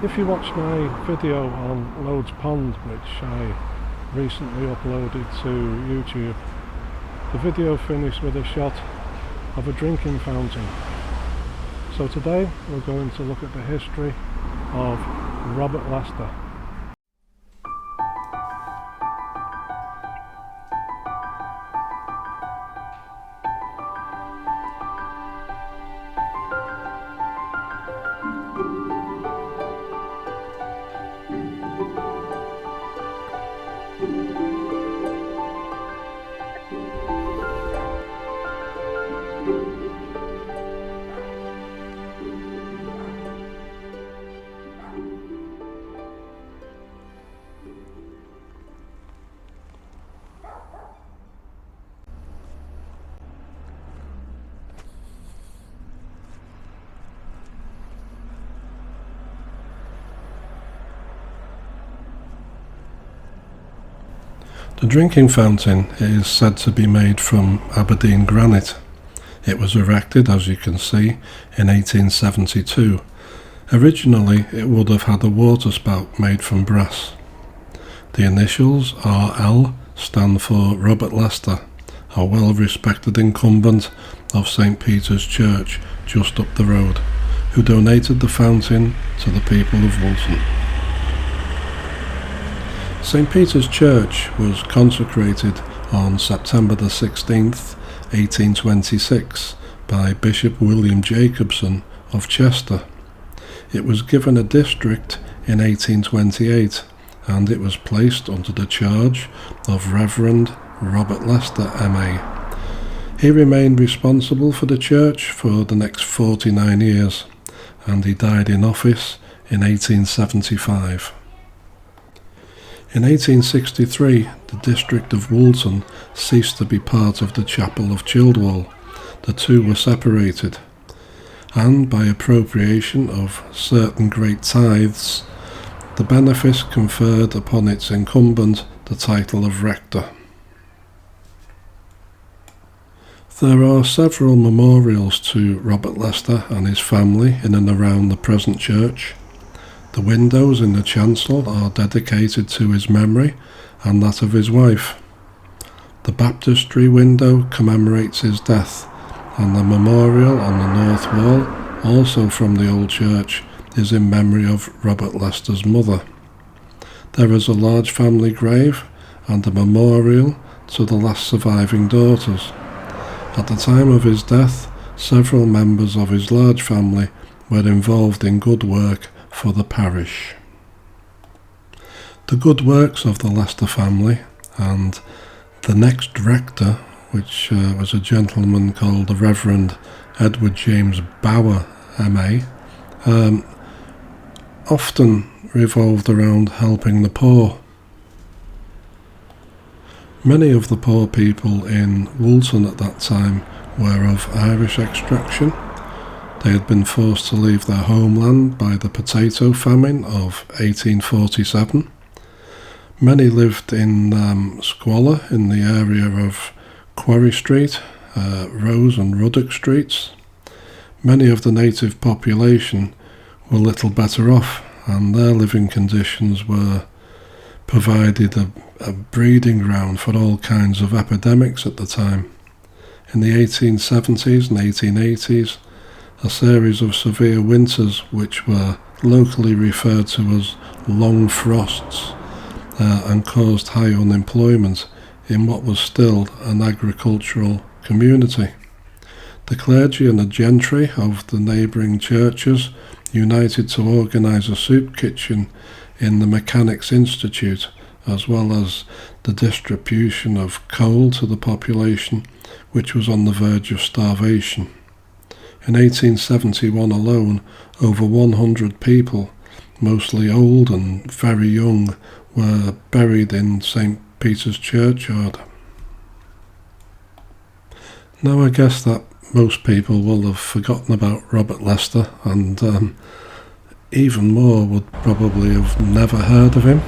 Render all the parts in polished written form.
If you watched my video on Loads Pond, which I recently uploaded to YouTube, the video finished with a shot of a drinking fountain. So today we're going to look at the history of Robert Leicester. The drinking fountain is said to be made from Aberdeen granite. It was erected, as you can see, in 1872. Originally, it would have had a water spout made from brass. The initials RL stand for Robert Leicester, a well-respected incumbent of St. Peter's Church just up the road, who donated the fountain to the people of Woolton. St. Peter's Church was consecrated on September the 16th, 1826 by Bishop William Jacobson of Chester. It was given a district in 1828 and it was placed under the charge of Rev Robert Leicester MA. He remained responsible for the church for the next 49 years and he died in office in 1875. In 1863, the district of Woolton ceased to be part of the Chapel of Childwall. The two were separated, and by appropriation of certain great tithes, the benefice conferred upon its incumbent the title of rector. There are several memorials to Robert Leicester and his family in and around the present church. The windows in the chancel are dedicated to his memory and that of his wife. The baptistry window commemorates his death, and the memorial on the north wall, also from the old church, is in memory of Robert Leicester's mother. There is a large family grave and a memorial to the last surviving daughters. At the time of his death, several members of his large family were involved in good work for the parish. The good works of the Leicester family and the next rector, which was a gentleman called the Reverend Edward James Bower MA, often revolved around helping the poor. Many of the poor people in Woolton at that time were of Irish extraction. They had been forced to leave their homeland by the potato famine of 1847. Many lived in squalor in the area of Quarry Street, Rose and Ruddock Streets. Many of the native population were little better off, and their living conditions were provided a breeding ground for all kinds of epidemics at the time. In the 1870s and 1880s, a series of severe winters, which were locally referred to as long frosts, and caused high unemployment in what was still an agricultural community. The clergy and the gentry of the neighbouring churches united to organise a soup kitchen in the Mechanics' Institute, as well as the distribution of coal to the population, which was on the verge of starvation. In 1871 alone, over 100 people, mostly old and very young, were buried in St. Peter's churchyard. Now I guess that most people will have forgotten about Robert Leicester, and even more would probably have never heard of him.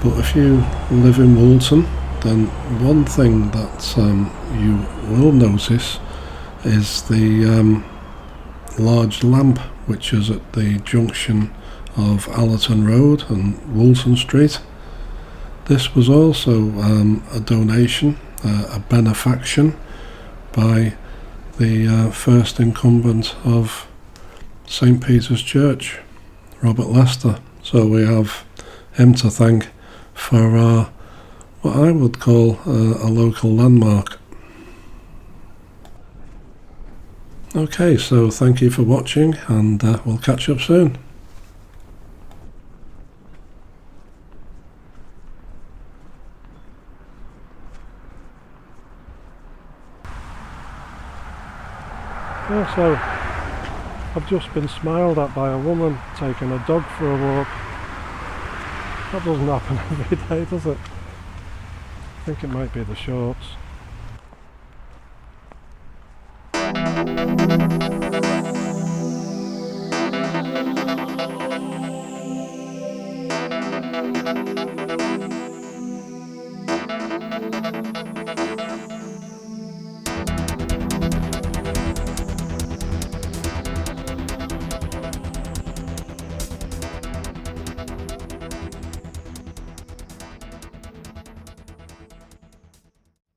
But if you live in Woolton, then one thing that you will notice is the large lamp which is at the junction of Allerton Road and Woolton Street. This was also a donation, a benefaction by the first incumbent of St. Peter's Church, Robert Leicester. So we have him to thank for what I would call a local landmark. Okay, so thank you for watching, and we'll catch up soon. Yeah, so I've just been smiled at by a woman taking a dog for a walk. That doesn't happen every day, does it? I think it might be the shorts.